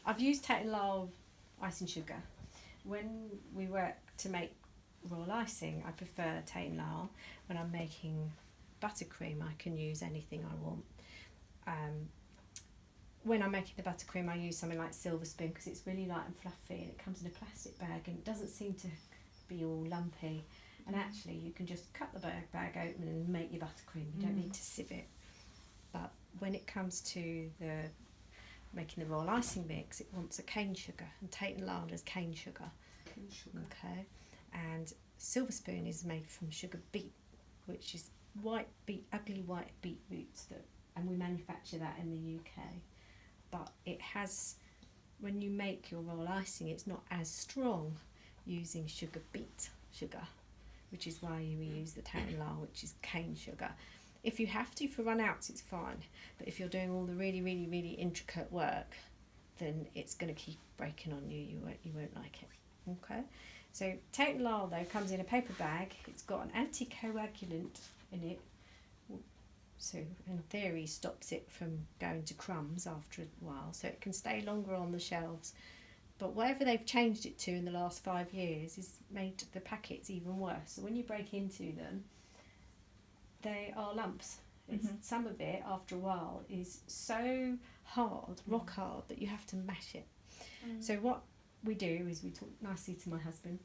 I've used Tate & Lyle icing sugar. When we work to make royal icing, I prefer Tate & Lyle. When I'm making buttercream, I can use anything I want. When I'm making the buttercream, I use something like Silver Spoon because it's really light and fluffy, and it comes in a plastic bag and it doesn't seem to be all lumpy. And actually, you can just cut the bag open and make your buttercream. You don't need to sieve it. But when it comes to making the royal icing mix, it wants a cane sugar, and Tate & Lyle is cane sugar. Cane sugar. Okay, and Silver Spoon is made from sugar beet, which is ugly white beetroots and we manufacture that in the UK. But it has, when you make your royal icing, it's not as strong using sugar beet sugar, which is why we use the Tate & Lyle, which is cane sugar. If you have to for run outs, it's fine. But if you're doing all the really, really, really intricate work, then it's going to keep breaking on you. You won't like it. Okay. So Tate & Lyle though comes in a paper bag. It's got an anticoagulant in it. So in theory stops it from going to crumbs after a while, so it can stay longer on the shelves. But whatever they've changed it to in the last 5 years has made the packets even worse. So when you break into them, they are lumps. Some of it, after a while, is so hard, rock hard, that you have to mash it. So what we do is we talk nicely to my husband,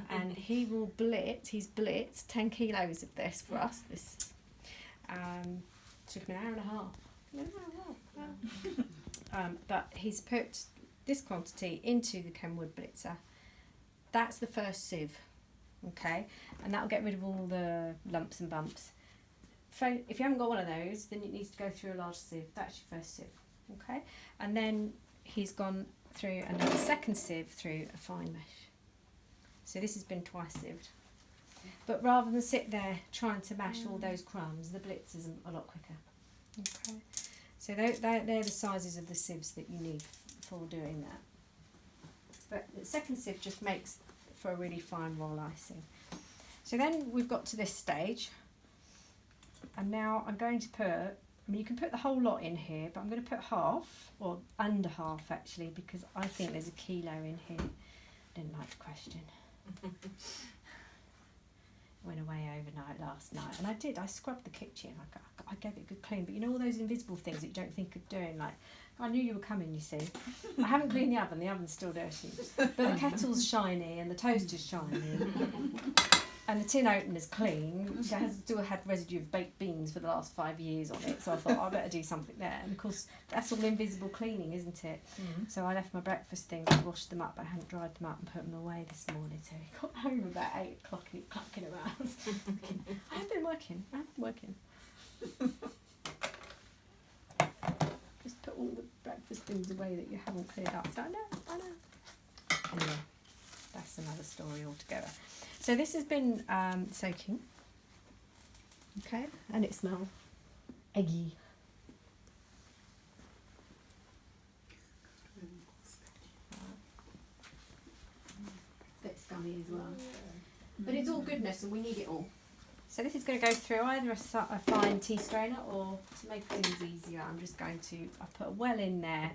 and he will he's blitzed 10 kilos of this for us. This took him an hour and a half. But he's put this quantity into the Kenwood blitzer. That's the first sieve, okay, and that'll get rid of all the lumps and bumps. If you haven't got one of those, then it needs to go through a large sieve. That's your first sieve, okay, and then he's gone through another second sieve through a fine mesh. So this has been twice sieved. But rather than sit there trying to mash all those crumbs, the blitz is a lot quicker. Okay, so they're the sizes of the sieves that you need for doing that. But the second sieve just makes for a really fine royal icing. So then we've got to this stage, and now I'm going to you can put the whole lot in here, but I'm going to put half, or under half actually, because I think there's a kilo in here. I didn't like the question. Went away overnight last night, and I scrubbed the kitchen. I gave it a good clean, but you know all those invisible things that you don't think of doing, like, I knew you were coming, you see. I haven't cleaned the oven's still dirty, but the kettle's shiny and the toaster's shiny and the tin opener's clean, which has still had residue of baked beans for the last 5 years on it, so I thought I better do something there. And of course that's all invisible cleaning, isn't it? So I left my breakfast things, I washed them up, but I hadn't dried them up and put them away this morning, so I got home about 8 o'clock and it clucking around. I've been working. Just put all the breakfast things away that you haven't cleared up. So I know. Anyway, that's another story altogether. So this has been soaking, okay, and it smells eggy. A bit scummy as well, but it's all goodness and we need it all. So this is going to go through either a fine tea strainer, or to make things easier, I'm just going to, I put a well in there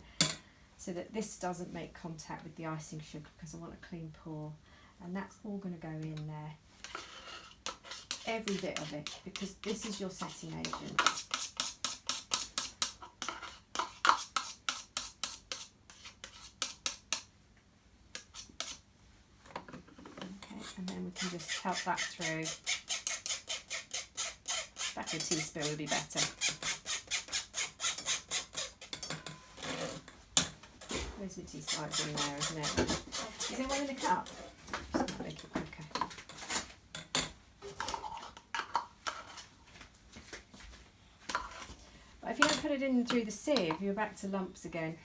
so that this doesn't make contact with the icing sugar because I want a clean pour. And that's all going to go in there, every bit of it, because this is your setting agent. Okay, and then we can just help that through. Back with a teaspoon would be better. Where's my tea slides in there, isn't it? Is there one in the cup? Just make it quicker. But if you don't put it in through the sieve, you're back to lumps again.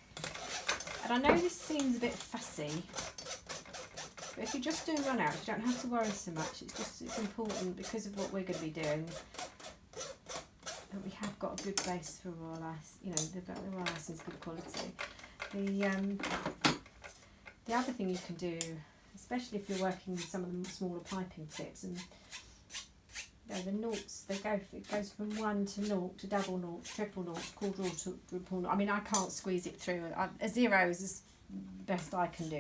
And I know this seems a bit fussy, but if you just do run out, you don't have to worry so much. It's important because of what we're going to be doing. That we have got a good base for royal ice. You know, the royal ice is good quality. The other thing you can do, especially if you're working with some of the smaller piping tips, and the noughts, it goes from 1 to 0 to double nought, triple nought, quadruple nought. I mean, I can't squeeze it through. A 0 is the best I can do.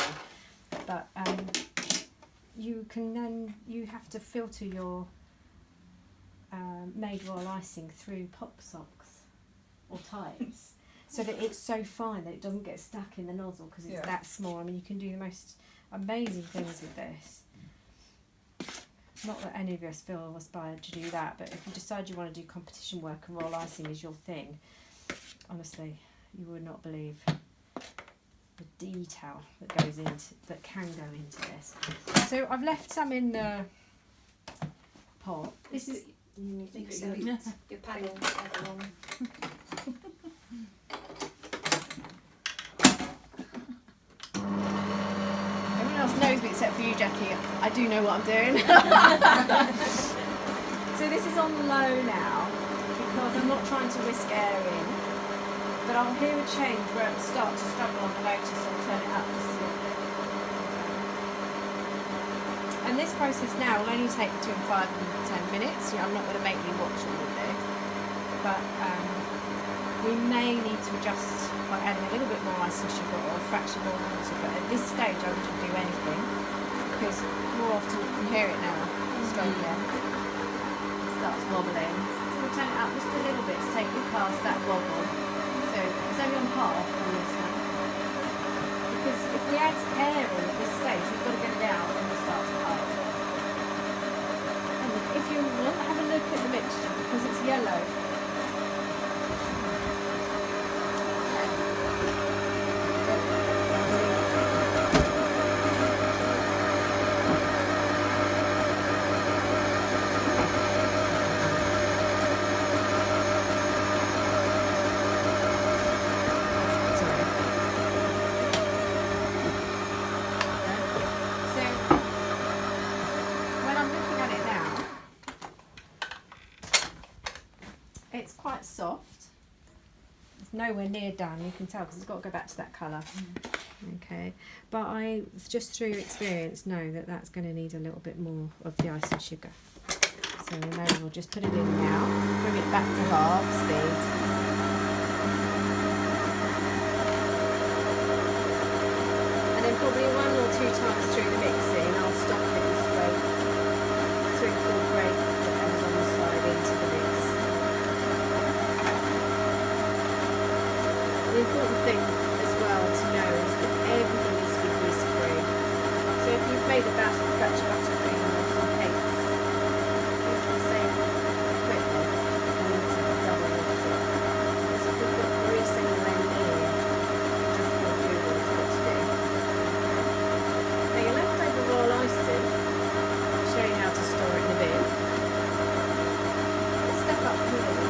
But you have to filter your made royal icing through pop socks or tights so that it's so fine that it doesn't get stuck in the nozzle because it's that small. I mean, you can do the most amazing things with this. Not that any of us feel inspired to do that, but if you decide you want to do competition work and royal icing is your thing, honestly, you would not believe the detail that can go into this. So I've left some in the pot. This is your panel along. Everyone else knows me except for you, Jackie. I do know what I'm doing. So this is on low now because I'm not trying to whisk air in, but I'll hear a change where it'll start to struggle on the motor, so I'll turn it up just a little bit. And this process now will only take between 5 and 10 minutes. I'm not going to make you watch all of this, but we may need to adjust by adding a little bit more icing sugar or a fraction more water, but at this stage I wouldn't do anything because more often you can hear it now. It starts wobbling. So we'll turn it up just a little bit to take you past that wobble. So it's only on half on this now. Because if we add air in at this stage, we've got to get it out and it starts to pile. And if you want, have a look at the mixture because it's yellow. It's quite soft. It's nowhere near done, you can tell because it's got to go back to that colour. Okay, but I just through experience know that that's going to need a little bit more of the icing sugar. So we may as well just put it in now, bring it back to half speed. And then probably 1 or 2 times through the mixing, I'll stop it and spray to incorporate whatever's on the side into the mix. The important thing as well to know is that everything needs to be grease free. So if you've made a batch of buttercream or some cakes, use the same equipment and it's a double wash. Because if you've got grease anywhere near, it just won't do what it's got to do. Now your leftover royal icing, I'll show you how to store it in a bin. Let's step up here.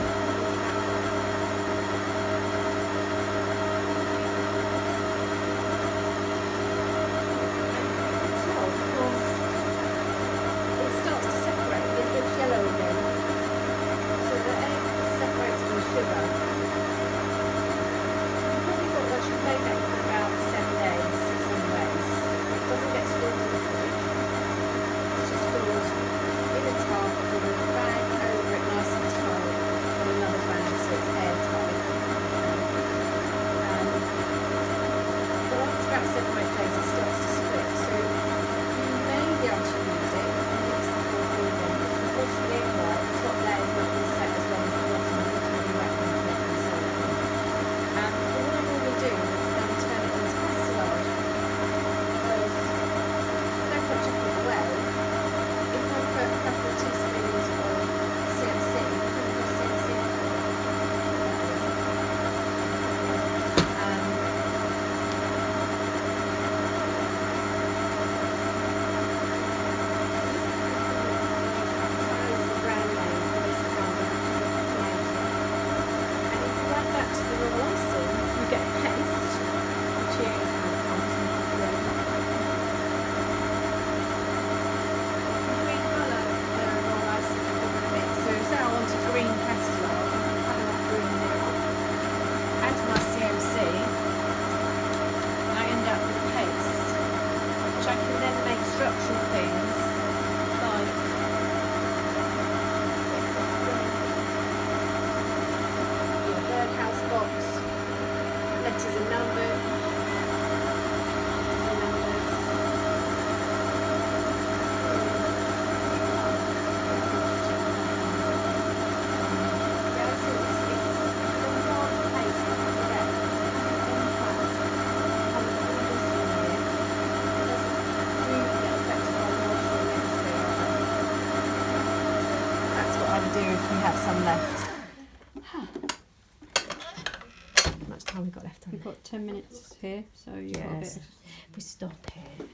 letters and numbers. Do if we have some left. How much time we got left on? We've got 10 minutes here, so you've got a bit. If we stop here.